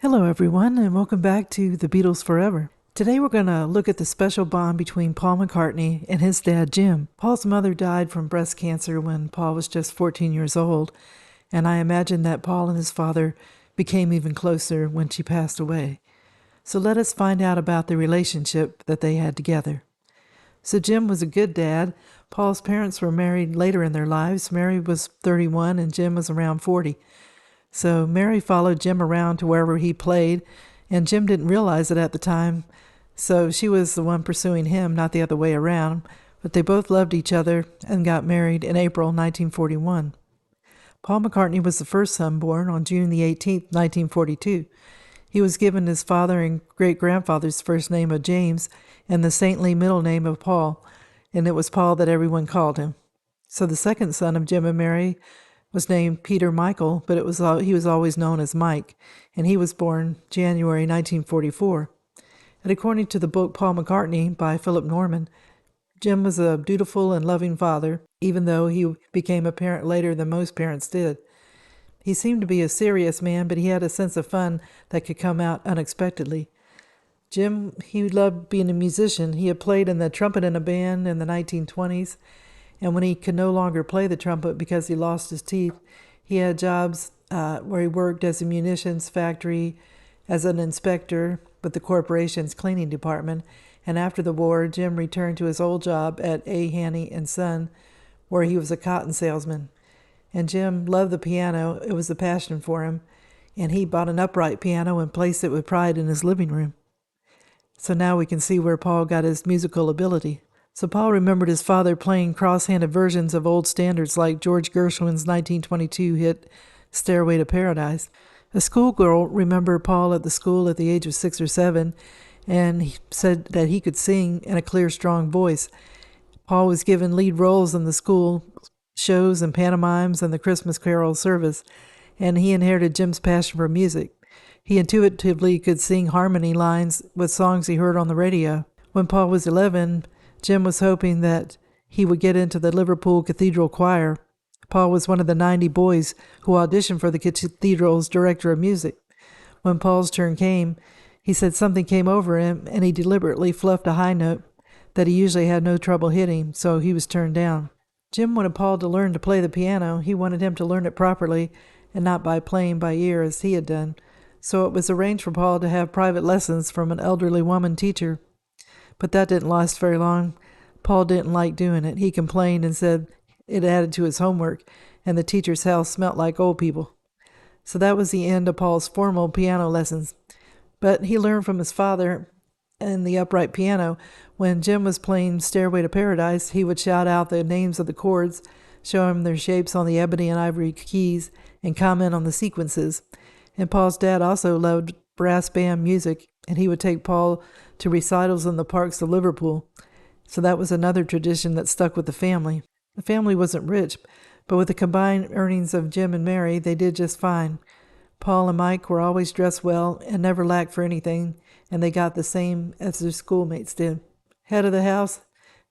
Hello, everyone, and welcome back to the Beatles Forever. Today we're going to look at the special bond between Paul McCartney and his dad, Jim. Paul's mother died from breast cancer when Paul was just 14 years old, and I imagine that Paul and his father became even closer when she passed away. So let us find out about the relationship that they had together. So Jim was a good dad. Paul's parents were married later in their lives. Mary was 31 and Jim was around 40. So Mary followed Jim around to wherever he played, and Jim didn't realize it at the time. So she was the one pursuing him, not the other way around. But they both loved each other and got married in April 1941. Paul McCartney was the first son born on June the 18th, 1942. He was given his father and great-grandfather's first name of James and the saintly middle name of Paul, and it was Paul that everyone called him. So the second son of Jim and Mary was named Peter Michael, but he was always known as Mike, and he was born January 1944. And according to the book Paul McCartney by Philip Norman, Jim was a dutiful and loving father, even though he became a parent later than most parents did. He seemed to be a serious man, but he had a sense of fun that could come out unexpectedly. Jim, he loved being a musician. He had played in the trumpet in a band in the 1920s, and when he could no longer play the trumpet because he lost his teeth, he had jobs where he worked as a munitions factory, as an inspector with the corporation's cleaning department. And after the war, Jim returned to his old job at A. Haney and Son, where he was a cotton salesman. And Jim loved the piano. It was a passion for him. And he bought an upright piano and placed it with pride in his living room. So now we can see where Paul got his musical ability. So Paul remembered his father playing cross-handed versions of old standards like George Gershwin's 1922 hit Stairway to Paradise. A schoolgirl remembered Paul at the school at the age of 6 or 7, and he said that he could sing in a clear, strong voice. Paul was given lead roles in the school shows and pantomimes and the Christmas Carol service, and he inherited Jim's passion for music. He intuitively could sing harmony lines with songs he heard on the radio. When Paul was 11, Jim was hoping that he would get into the Liverpool Cathedral Choir. Paul was one of the 90 boys who auditioned for the cathedral's director of music. When Paul's turn came, he said something came over him, and he deliberately fluffed a high note that he usually had no trouble hitting, so he was turned down. Jim wanted Paul to learn to play the piano. He wanted him to learn it properly and not by playing by ear as he had done. So it was arranged for Paul to have private lessons from an elderly woman teacher. But that didn't last very long. Paul didn't like doing it. He complained and said it added to his homework, and the teacher's house smelt like old people. So that was the end of Paul's formal piano lessons. But he learned from his father and the upright piano. When Jim was playing Stairway to Paradise, he would shout out the names of the chords, show him their shapes on the ebony and ivory keys, and comment on the sequences. And Paul's dad also loved brass band music, and he would take Paul to recitals in the parks of Liverpool. So that was another tradition that stuck with the family. The family wasn't rich, but with the combined earnings of Jim and Mary, they did just fine. Paul and Mike were always dressed well and never lacked for anything, and they got the same as their schoolmates did. Head of the house,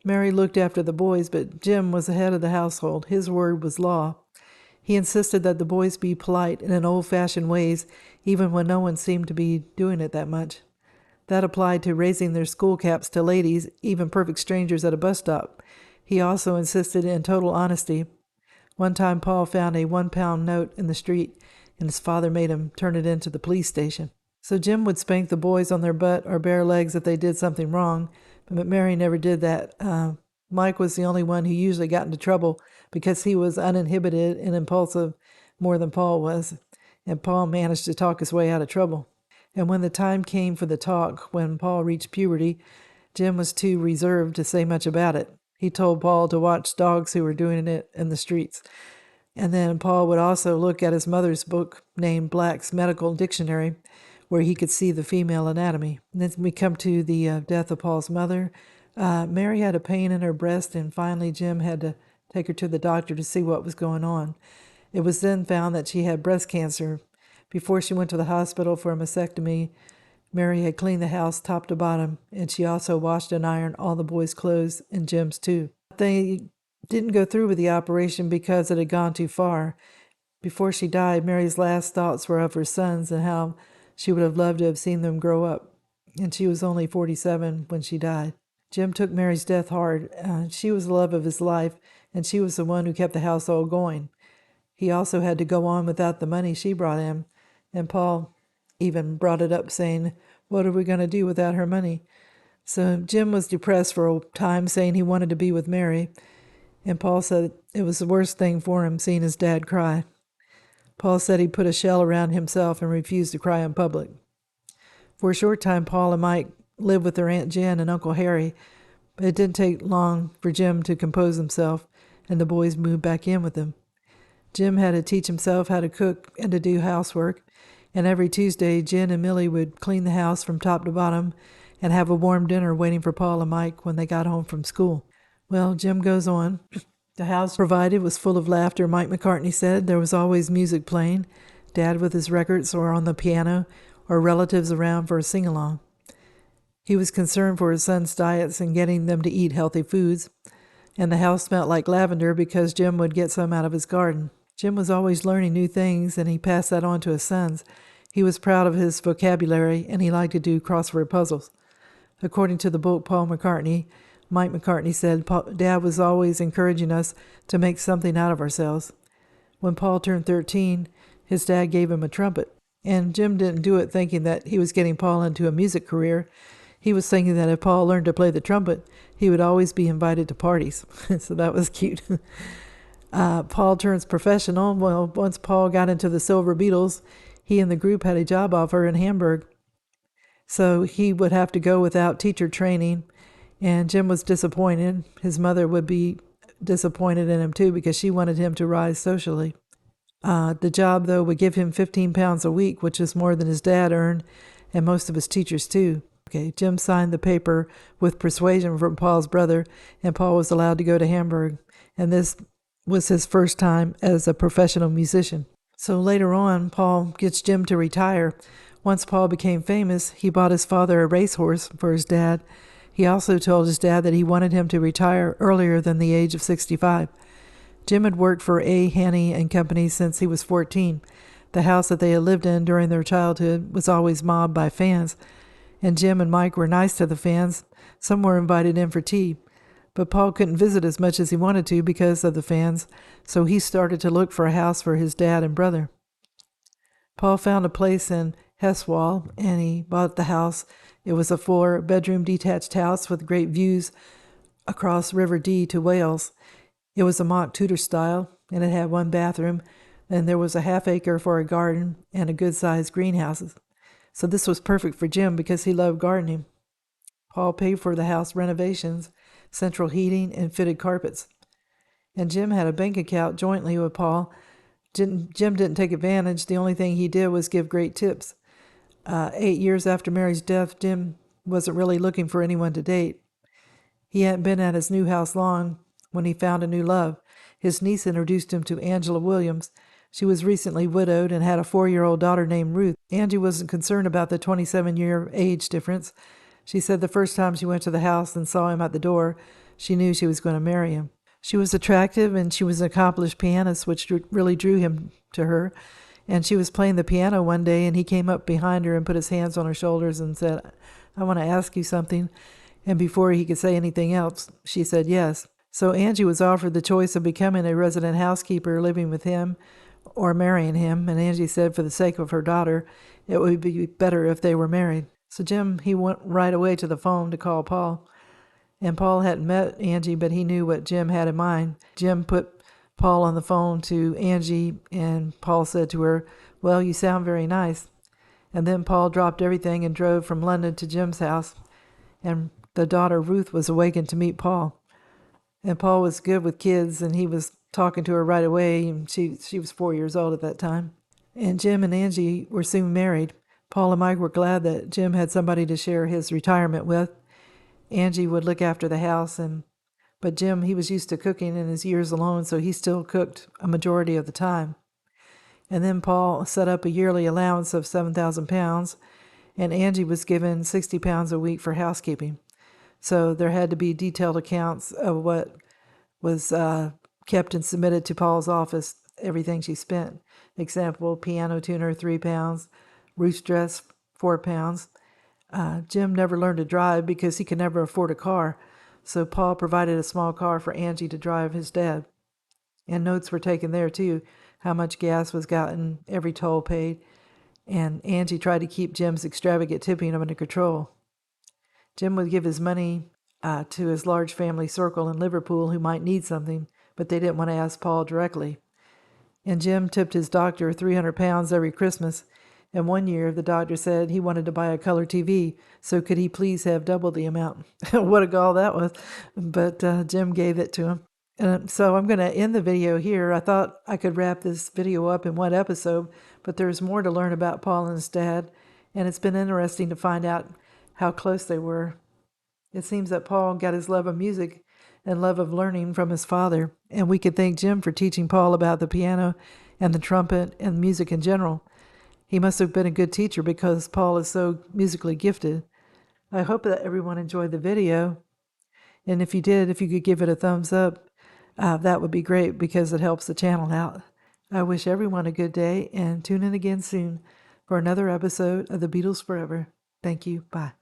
Mary looked after the boys, but Jim was the head of the household. His word was law. He insisted that the boys be polite and in old-fashioned ways, even when no one seemed to be doing it that much. That applied to raising their school caps to ladies, even perfect strangers at a bus stop. He also insisted in total honesty. One time Paul found a 1-pound note in the street, and his father made him turn it into the police station. So Jim would spank the boys on their butt or bare legs if they did something wrong, but Mary never did that. Mike was the only one who usually got into trouble because he was uninhibited and impulsive more than Paul was, and Paul managed to talk his way out of trouble. And when the time came for the talk, when Paul reached puberty, Jim was too reserved to say much about it. He told Paul to watch dogs who were doing it in the streets. And then Paul would also look at his mother's book named Black's Medical Dictionary, where he could see the female anatomy. And then we come to the death of Paul's mother. Mary had a pain in her breast, and finally Jim had to take her to the doctor to see what was going on. It was then found that she had breast cancer. Before she went to the hospital for a mastectomy, Mary had cleaned the house top to bottom, and she also washed and ironed all the boys' clothes and Jim's too. They didn't go through with the operation because it had gone too far. Before she died, Mary's last thoughts were of her sons and how She would have loved to have seen them grow up, and she was only 47 when she died. Jim took Mary's death hard. She was the love of his life, and she was the one who kept the household going. He also had to go on without the money she brought him, and Paul even brought it up, saying, "What are we going to do without her money?" So Jim was depressed for a time, saying he wanted to be with Mary, and Paul said it was the worst thing for him, seeing his dad cry. Paul said he put a shell around himself and refused to cry in public. For a short time, Paul and Mike lived with their Aunt Jen and Uncle Harry, but it didn't take long for Jim to compose himself, and the boys moved back in with him. Jim had to teach himself how to cook and to do housework, and every Tuesday, Jen and Millie would clean the house from top to bottom and have a warm dinner waiting for Paul and Mike when they got home from school. Well, Jim goes on. The house provided was full of laughter, Mike McCartney said. There was always music playing, Dad with his records or on the piano, or relatives around for a sing-along. He was concerned for his sons' diets and getting them to eat healthy foods, and the house smelled like lavender because Jim would get some out of his garden. Jim was always learning new things, and he passed that on to his sons. He was proud of his vocabulary, and he liked to do crossword puzzles. According to the book Paul McCartney, Mike McCartney said, Dad was always encouraging us to make something out of ourselves. When Paul turned 13, his dad gave him a trumpet, and Jim didn't do it thinking that he was getting Paul into a music career. He was thinking that if Paul learned to play the trumpet, he would always be invited to parties. So that was cute. Paul turns professional. Well, once Paul got into the Silver Beatles, he and the group had a job offer in Hamburg. So he would have to go without teacher training, and Jim was disappointed. His mother would be disappointed in him too because she wanted him to rise socially. The job, though, would give him 15 pounds a week, which is more than his dad earned, and most of his teachers too. Okay, Jim signed the paper with persuasion from Paul's brother, and Paul was allowed to go to Hamburg, and this was his first time as a professional musician. So later on, Paul gets Jim to retire. Once Paul became famous, he bought his father a racehorse for his dad. He also told his dad that he wanted him to retire earlier than the age of 65. Jim had worked for A. Haney and Company since he was 14. The house that they had lived in during their childhood was always mobbed by fans, and Jim and Mike were nice to the fans. Some were invited in for tea. But Paul couldn't visit as much as he wanted to because of the fans, so he started to look for a house for his dad and brother. Paul found a place in Heswall, and he bought the house. It was a 4-bedroom detached house with great views across River Dee to Wales. It was a mock Tudor style, and it had 1 bathroom, and there was a half-acre for a garden and a good-sized greenhouses. So this was perfect for Jim because he loved gardening. Paul paid for the house renovations, central heating, and fitted carpets. And Jim had a bank account jointly with Paul. Jim didn't take advantage. The only thing he did was give great tips. 8 years after Mary's death, Jim wasn't really looking for anyone to date. He hadn't been at his new house long when he found a new love. His niece introduced him to Angela Williams. She was recently widowed and had a 4-year-old daughter named Ruth. Angie wasn't concerned about the 27-year age difference. She said the first time she went to the house and saw him at the door, she knew she was going to marry him. She was attractive, and she was an accomplished pianist, which really drew him to her. And she was playing the piano one day, and he came up behind her and put his hands on her shoulders and said, "I want to ask you something." And before he could say anything else, she said yes. So Angie was offered the choice of becoming a resident housekeeper living with him or marrying him, and Angie said for the sake of her daughter, it would be better if they were married. So Jim, he went right away to the phone to call Paul. And Paul hadn't met Angie, but he knew what Jim had in mind. Jim put Paul on the phone to Angie, and Paul said to her, "Well, you sound very nice." And then Paul dropped everything and drove from London to Jim's house. And the daughter, Ruth, was awakened to meet Paul. And Paul was good with kids, and he was talking to her right away. And she was 4 years old at that time. And Jim and Angie were soon married. Paul and Mike were glad that Jim had somebody to share his retirement with. Angie would look after the house, but Jim, he was used to cooking in his years alone, so he still cooked a majority of the time. And then Paul set up a yearly allowance of 7,000 pounds, and Angie was given 60 pounds a week for housekeeping. So there had to be detailed accounts of what was kept and submitted to Paul's office, everything she spent. Example, piano tuner, 3 pounds, Ruth's dress, £4. Jim never learned to drive because he could never afford a car, so Paul provided a small car for Angie to drive his dad. And notes were taken there too, how much gas was gotten, every toll paid, and Angie tried to keep Jim's extravagant tipping under control. Jim would give his money to his large family circle in Liverpool who might need something, but they didn't want to ask Paul directly. And Jim tipped his doctor £300 every Christmas, and one year the doctor said he wanted to buy a color TV, so could he please have double the amount? What a gall that was, but Jim gave it to him. So I'm going to end the video here. I thought I could wrap this video up in one episode, but there's more to learn about Paul and his dad, and it's been interesting to find out how close they were. It seems that Paul got his love of music and love of learning from his father, and we could thank Jim for teaching Paul about the piano and the trumpet and music in general. He must have been a good teacher because Paul is so musically gifted. I hope that everyone enjoyed the video, and if you did, if you could give it a thumbs up, that would be great because it helps the channel out. I wish everyone a good day, and tune in again soon for another episode of the Beatles Forever. Thank you. Bye.